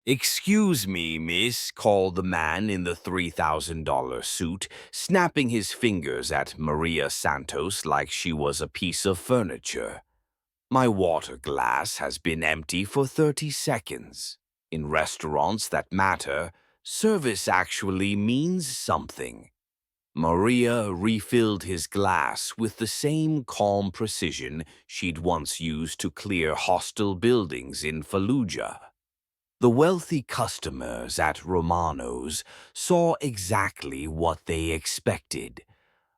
"Excuse me, miss," called the man in the $3,000 suit, snapping his fingers at Maria Santos like she was a piece of furniture. "My water glass has been empty for 30 seconds. In restaurants that matter, service actually means something." Maria refilled his glass with the same calm precision she'd once used to clear hostile buildings in Fallujah. The wealthy customers at Romano's saw exactly what they expected: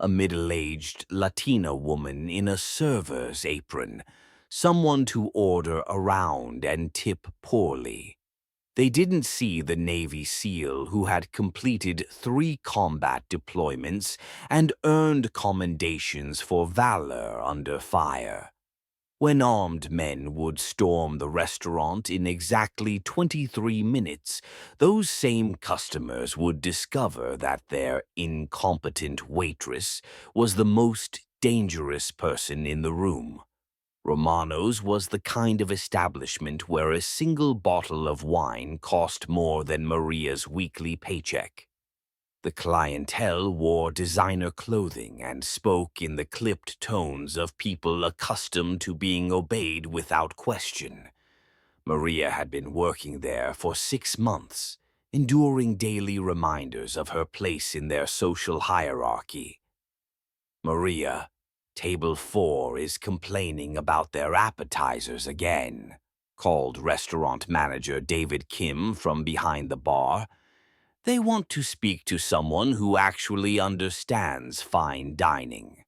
a middle-aged Latina woman in a server's apron, someone to order around and tip poorly. They didn't see the Navy SEAL who had completed 3 combat deployments and earned commendations for valor under fire. When armed men would storm the restaurant in exactly 23 minutes, those same customers would discover that their incompetent waitress was the most dangerous person in the room. Romano's was the kind of establishment where a single bottle of wine cost more than Maria's weekly paycheck. The clientele wore designer clothing and spoke in the clipped tones of people accustomed to being obeyed without question. Maria had been working there for 6 months, enduring daily reminders of her place in their social hierarchy. "Maria, table 4 is complaining about their appetizers again," called restaurant manager David Kim from behind the bar. "They want to speak to someone who actually understands fine dining."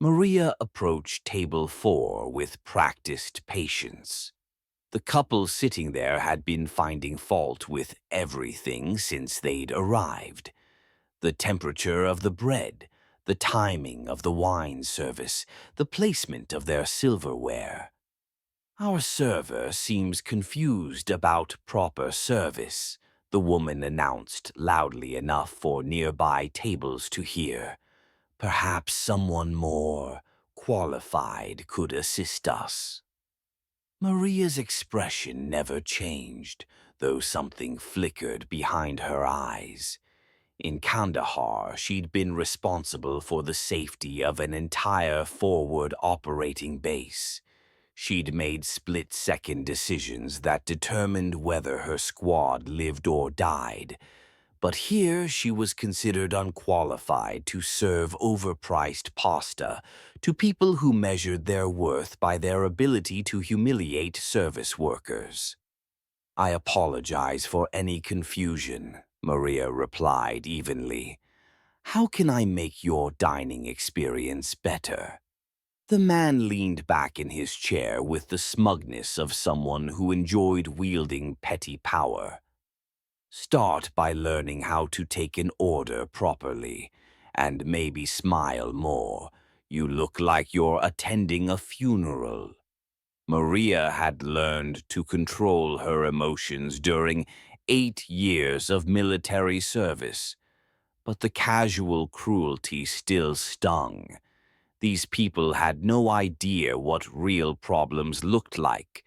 Maria approached table 4 with practiced patience. The couple sitting there had been finding fault with everything since they'd arrived: the temperature of the bread, the timing of the wine service, the placement of their silverware. "Our server seems confused about proper service," the woman announced loudly enough for nearby tables to hear. "Perhaps someone more qualified could assist us." Maria's expression never changed, though something flickered behind her eyes. In Kandahar, she'd been responsible for the safety of an entire forward operating base. She'd made split-second decisions that determined whether her squad lived or died. But here she was considered unqualified to serve overpriced pasta to people who measured their worth by their ability to humiliate service workers. "I apologize for any confusion," Maria replied evenly. "How can I make your dining experience better?" The man leaned back in his chair with the smugness of someone who enjoyed wielding petty power. "Start by learning how to take an order properly, and maybe smile more. You look like you're attending a funeral." Maria had learned to control her emotions during 8 years of military service, but the casual cruelty still stung. These people had no idea what real problems looked like,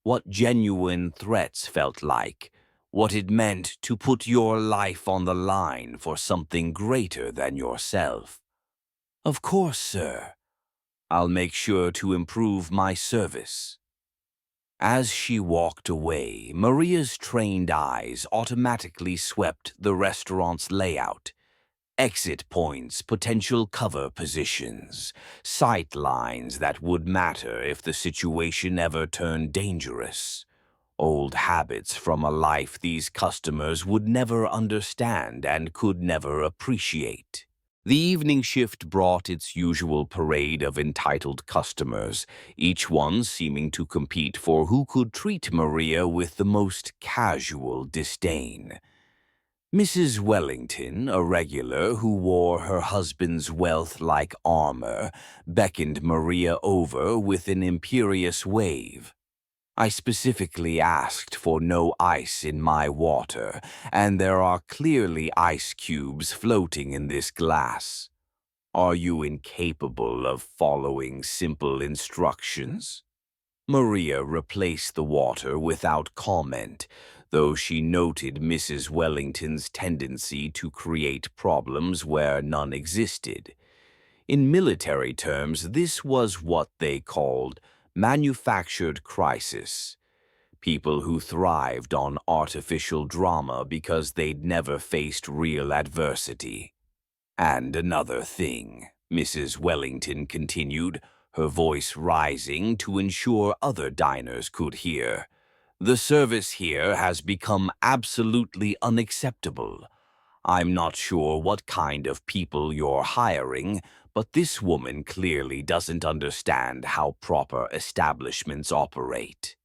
what genuine threats felt like, what it meant to put your life on the line for something greater than yourself. "Of course, sir. I'll make sure to improve my service." As she walked away, Maria's trained eyes automatically swept the restaurant's layout: exit points, potential cover positions, sight lines that would matter if the situation ever turned dangerous. Old habits from a life these customers would never understand and could never appreciate. The evening shift brought its usual parade of entitled customers, each one seeming to compete for who could treat Maria with the most casual disdain. Mrs. Wellington, a regular who wore her husband's wealth like armor, beckoned Maria over with an imperious wave. "I specifically asked for no ice in my water, and there are clearly ice cubes floating in this glass. Are you incapable of following simple instructions?" Maria replaced the water without comment, though she noted Mrs. Wellington's tendency to create problems where none existed. In military terms, this was what they called manufactured crisis. People who thrived on artificial drama because they'd never faced real adversity. And another thing, Mrs. Wellington continued, her voice rising to ensure other diners could hear. The service here has become absolutely unacceptable. I'm not sure what kind of people you're hiring, but this woman clearly doesn't understand how proper establishments operate.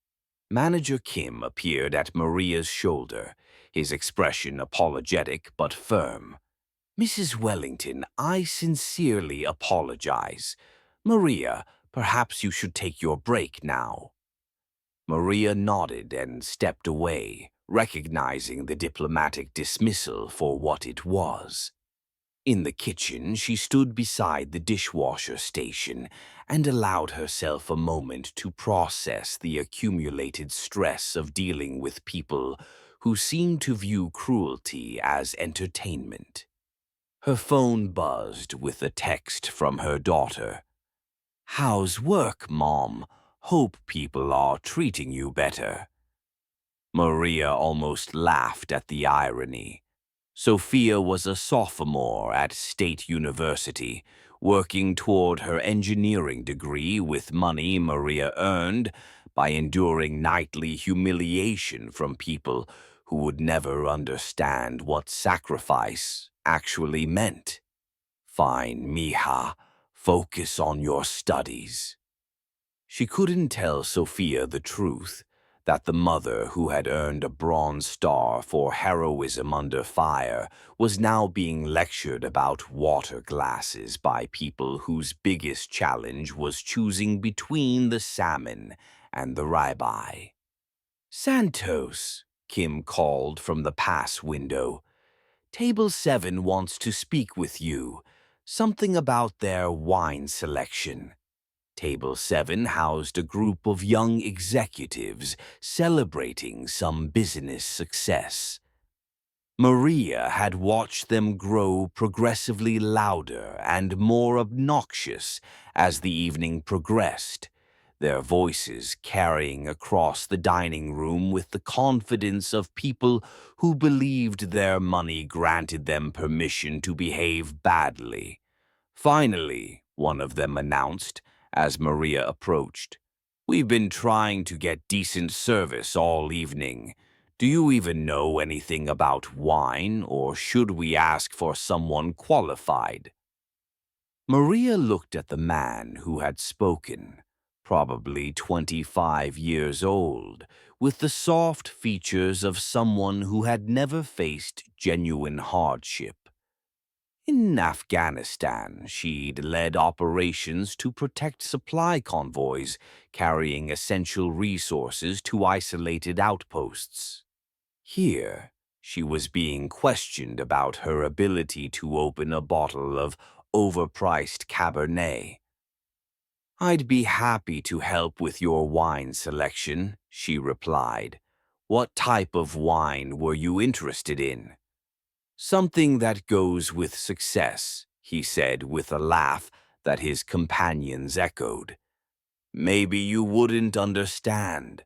Manager Kim appeared at Maria's shoulder, his expression apologetic but firm. Mrs. Wellington, I sincerely apologize. Maria, perhaps you should take your break now. Maria nodded and stepped away, recognizing the diplomatic dismissal for what it was. In the kitchen, she stood beside the dishwasher station and allowed herself a moment to process the accumulated stress of dealing with people who seemed to view cruelty as entertainment. Her phone buzzed with a text from her daughter. "How's work, Mom? Hope people are treating you better." Maria almost laughed at the irony. Sophia was a sophomore at State University, working toward her engineering degree with money Maria earned by enduring nightly humiliation from people who would never understand what sacrifice actually meant. "Fine, mija. Focus on your studies." She couldn't tell Sophia the truth, that the mother who had earned a Bronze Star for heroism under fire was now being lectured about water glasses by people whose biggest challenge was choosing between the salmon and the ribeye. "Santos," Kim called from the pass window. "Table 7 wants to speak with you. Something about their wine selection." Table 7 housed a group of young executives celebrating some business success. Maria had watched them grow progressively louder and more obnoxious as the evening progressed, their voices carrying across the dining room with the confidence of people who believed their money granted them permission to behave badly. Finally, one of them announced, as Maria approached, "We've been trying to get decent service all evening. Do you even know anything about wine, or should we ask for someone qualified?" Maria looked at the man who had spoken, probably 25 years old, with the soft features of someone who had never faced genuine hardship. In Afghanistan, she'd led operations to protect supply convoys carrying essential resources to isolated outposts. Here, she was being questioned about her ability to open a bottle of overpriced Cabernet. "I'd be happy to help with your wine selection," she replied. "What type of wine were you interested in?" "Something that goes with success," he said with a laugh that his companions echoed. "Maybe you wouldn't understand."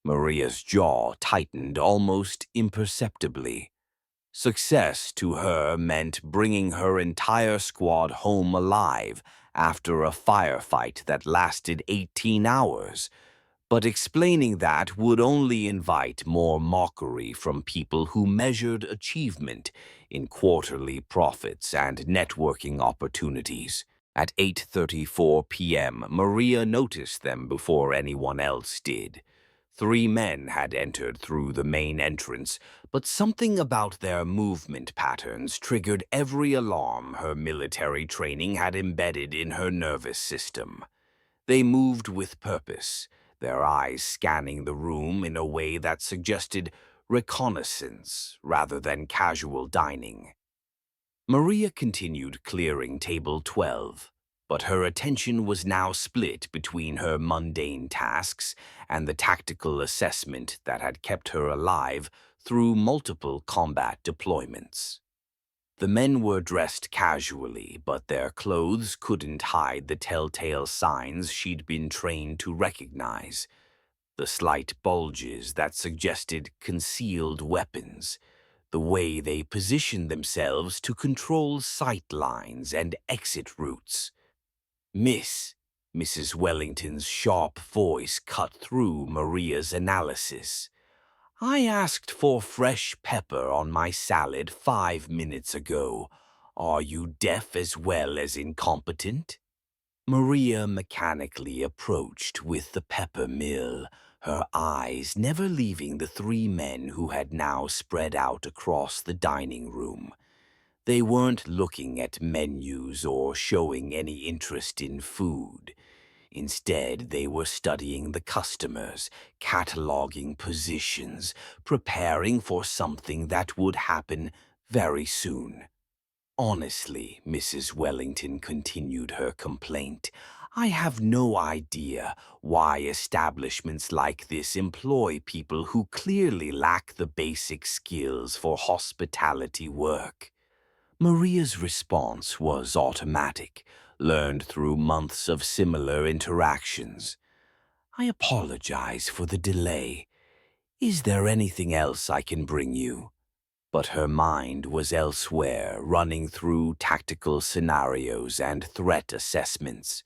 Maria's jaw tightened almost imperceptibly. Success to her meant bringing her entire squad home alive after a firefight that lasted 18 hours. But explaining that would only invite more mockery from people who measured achievement in quarterly profits and networking opportunities. At 8:34 p.m., Maria noticed them before anyone else did. 3 men had entered through the main entrance, but something about their movement patterns triggered every alarm her military training had embedded in her nervous system. They moved with purpose, their eyes scanning the room in a way that suggested reconnaissance rather than casual dining. Maria continued clearing table 12. But her attention was now split between her mundane tasks and the tactical assessment that had kept her alive through multiple combat deployments. The men were dressed casually, but their clothes couldn't hide the telltale signs she'd been trained to recognize. The slight bulges that suggested concealed weapons, the way they positioned themselves to control sight lines and exit routes. Miss, Mrs. Wellington's sharp voice cut through Maria's analysis. I asked for fresh pepper on my salad 5 minutes ago. Are you deaf as well as incompetent? Maria mechanically approached with the pepper mill, her eyes never leaving the three men who had now spread out across the dining room. They weren't looking at menus or showing any interest in food. Instead, they were studying the customers, cataloging positions, preparing for something that would happen very soon. Honestly, Mrs. Wellington continued her complaint, I have no idea why establishments like this employ people who clearly lack the basic skills for hospitality work. Maria's response was automatic, learned through months of similar interactions. I apologize for the delay. Is there anything else I can bring you? But her mind was elsewhere, running through tactical scenarios and threat assessments.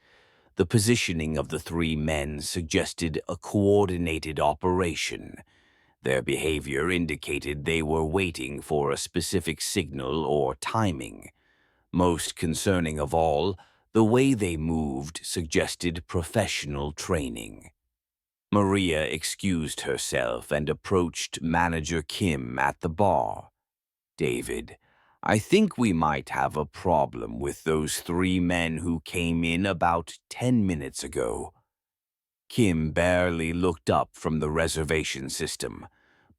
The positioning of the three men suggested a coordinated operation. Their behavior indicated they were waiting for a specific signal or timing. Most concerning of all, the way they moved suggested professional training. Maria excused herself and approached Manager Kim at the bar. David, I think we might have a problem with those three men who came in about 10 minutes ago. Kim barely looked up from the reservation system.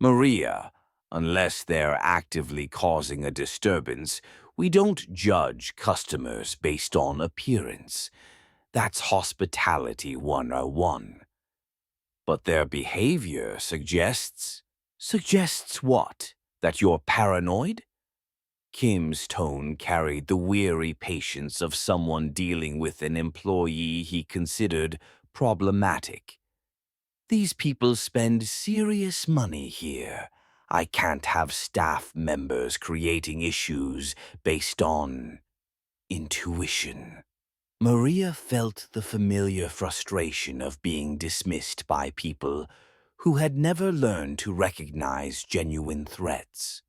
Maria, unless they're actively causing a disturbance, we don't judge customers based on appearance. That's hospitality 101. But their behavior suggests... Suggests what? That you're paranoid? Kim's tone carried the weary patience of someone dealing with an employee he considered problematic. These people spend serious money here. I can't have staff members creating issues based on intuition. Maria felt the familiar frustration of being dismissed by people who had never learned to recognize genuine threats.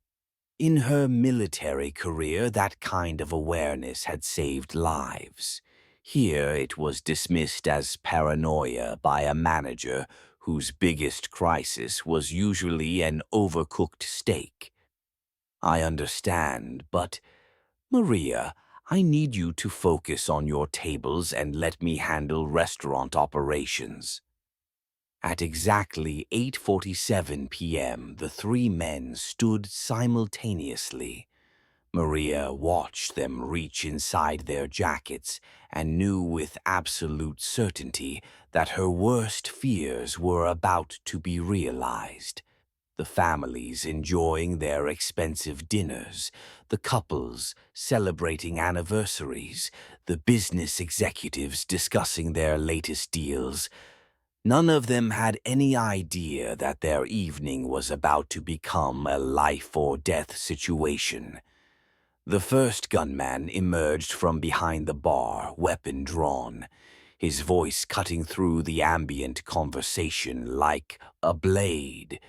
In her military career, that kind of awareness had saved lives. Here it was dismissed as paranoia by a manager whose biggest crisis was usually an overcooked steak. I understand, but, Maria, I need you to focus on your tables and let me handle restaurant operations. At exactly 8:47 p.m., the three men stood simultaneously. Maria watched them reach inside their jackets and knew with absolute certainty that her worst fears were about to be realized. The families enjoying their expensive dinners, the couples celebrating anniversaries, the business executives discussing their latest deals. None of them had any idea that their evening was about to become a life-or-death situation. The first gunman emerged from behind the bar, weapon drawn, his voice cutting through the ambient conversation like a blade.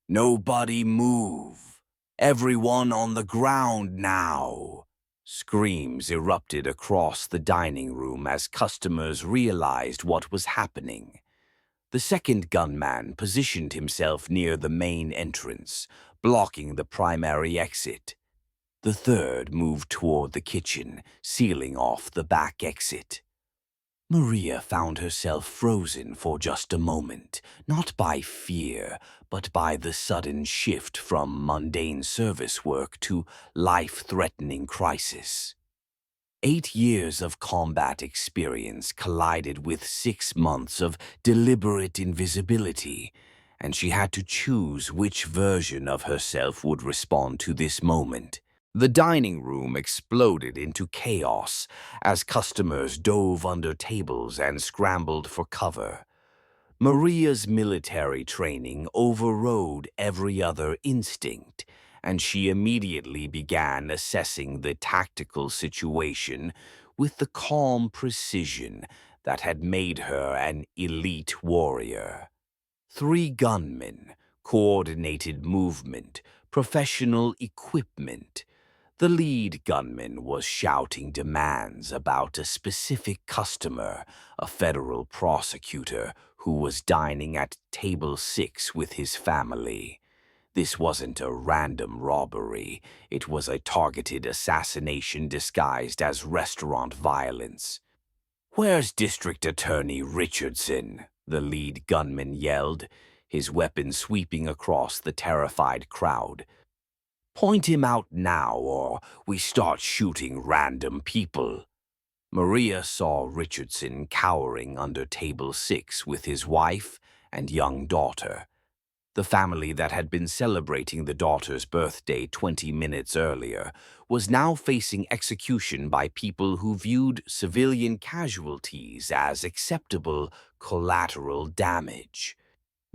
Nobody move! Everyone on the ground now! Screams erupted across the dining room as customers realized what was happening. The second gunman positioned himself near the main entrance, blocking the primary exit. The third moved toward the kitchen, sealing off the back exit. Maria found herself frozen for just a moment, not by fear, but by the sudden shift from mundane service work to life-threatening crisis. 8 years of combat experience collided with 6 months of deliberate invisibility, and she had to choose which version of herself would respond to this moment. The dining room exploded into chaos as customers dove under tables and scrambled for cover. Maria's military training overrode every other instinct, and she immediately began assessing the tactical situation with the calm precision that had made her an elite warrior. 3 gunmen, coordinated movement, professional equipment. The lead gunman was shouting demands about a specific customer, a federal prosecutor who was dining at table 6 with his family. This wasn't a random robbery. It was a targeted assassination disguised as restaurant violence. "Where's District Attorney Richardson?" the lead gunman yelled, his weapon sweeping across the terrified crowd. "Point him out now, or we start shooting random people." Maria saw Richardson cowering under table 6 with his wife and young daughter. The family that had been celebrating the daughter's birthday 20 minutes earlier was now facing execution by people who viewed civilian casualties as acceptable collateral damage.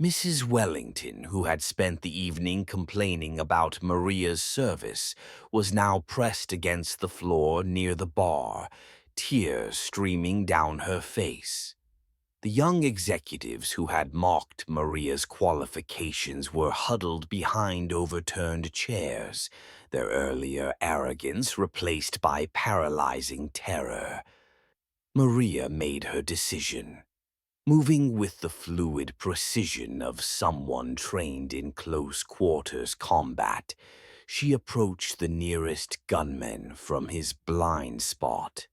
Mrs. Wellington, who had spent the evening complaining about Maria's service, was now pressed against the floor near the bar, tears streaming down her face. The young executives who had mocked Maria's qualifications were huddled behind overturned chairs, their earlier arrogance replaced by paralyzing terror. Maria made her decision. Moving with the fluid precision of someone trained in close-quarters combat, she approached the nearest gunman from his blind spot.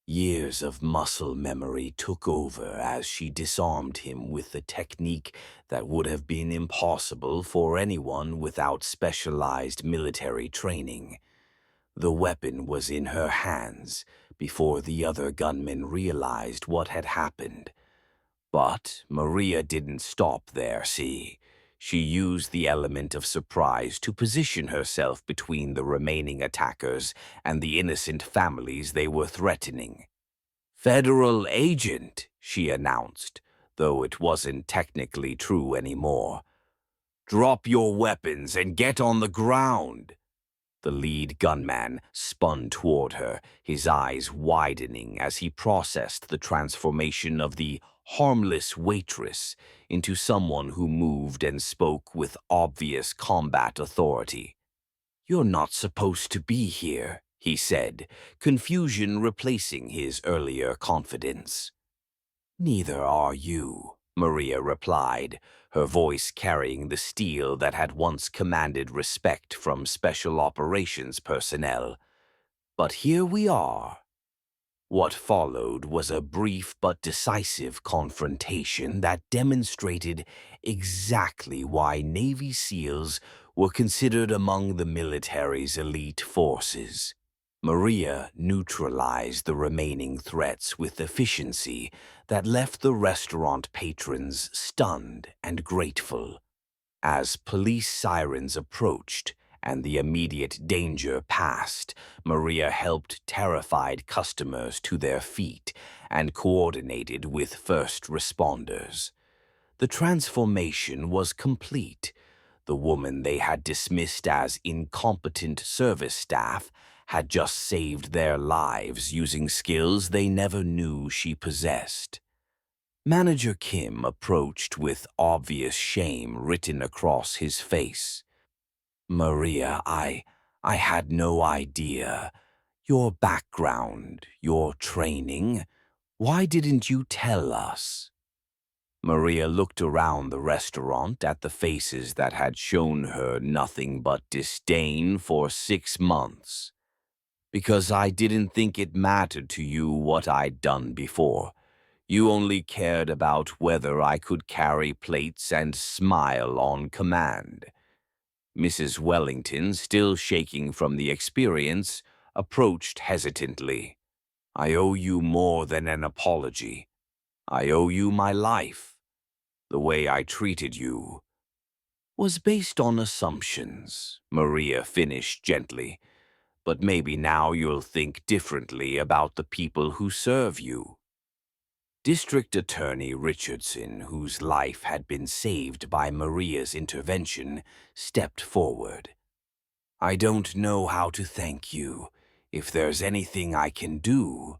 Years of muscle memory took over as she disarmed him with a technique that would have been impossible for anyone without specialized military training. The weapon was in her hands before the other gunmen realized what had happened. But Maria didn't stop there, see. She used the element of surprise to position herself between the remaining attackers and the innocent families they were threatening. "Federal agent," she announced, though it wasn't technically true anymore. "Drop your weapons and get on the ground." The lead gunman spun toward her, his eyes widening as he processed the transformation of the harmless waitress into someone who moved and spoke with obvious combat authority. "You're not supposed to be here," he said, confusion replacing his earlier confidence. "Neither are you," Maria replied, her voice carrying the steel that had once commanded respect from special operations personnel. "But here we are." What followed was a brief but decisive confrontation that demonstrated exactly why Navy SEALs were considered among the military's elite forces. Maria neutralized the remaining threats with efficiency that left the restaurant patrons stunned and grateful. As police sirens approached and the immediate danger passed, Maria helped terrified customers to their feet and coordinated with first responders. The transformation was complete. The woman they had dismissed as incompetent service staff had just saved their lives using skills they never knew she possessed. Manager Kim approached with obvious shame written across his face. "Maria, I had no idea. Your background, your training. Why didn't you tell us?" Maria looked around the restaurant at the faces that had shown her nothing but disdain for 6 months. "Because I didn't think it mattered to you what I'd done before. You only cared about whether I could carry plates and smile on command." Mrs. Wellington, still shaking from the experience, approached hesitantly. I owe you more than an apology. I owe you my life. The way I treated you was based on assumptions, Maria finished gently. But maybe now you'll think differently about the people who serve you. District Attorney Richardson, whose life had been saved by Maria's intervention, stepped forward. I don't know how to thank you. If there's anything I can do.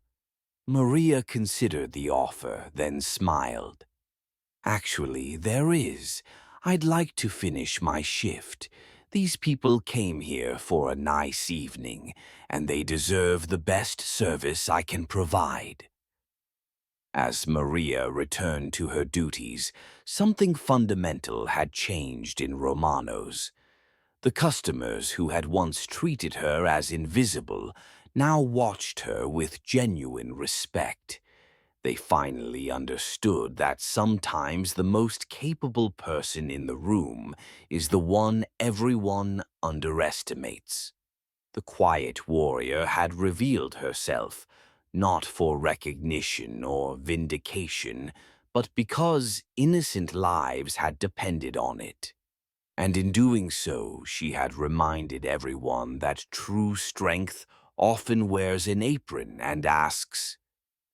Maria considered the offer, then smiled. Actually, there is. I'd like to finish my shift. These people came here for a nice evening, and they deserve the best service I can provide. As Maria returned to her duties, something fundamental had changed in Romano's. The customers who had once treated her as invisible now watched her with genuine respect. They finally understood that sometimes the most capable person in the room is the one everyone underestimates. The quiet warrior had revealed herself, not for recognition or vindication, but because innocent lives had depended on it. And in doing so, she had reminded everyone that true strength often wears an apron and asks,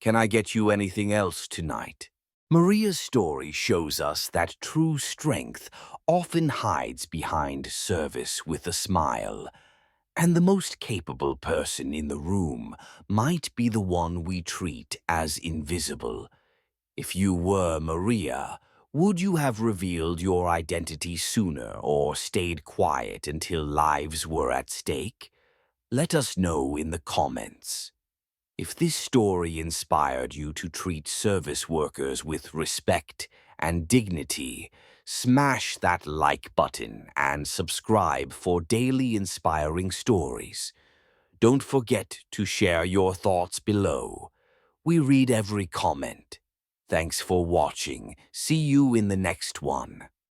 "Can I get you anything else tonight?" Maria's story shows us that true strength often hides behind service with a smile, and the most capable person in the room might be the one we treat as invisible. If you were Maria, would you have revealed your identity sooner or stayed quiet until lives were at stake? Let us know in the comments. If this story inspired you to treat service workers with respect and dignity, smash that like button and subscribe for daily inspiring stories. Don't forget to share your thoughts below. We read every comment. Thanks for watching. See you in the next one.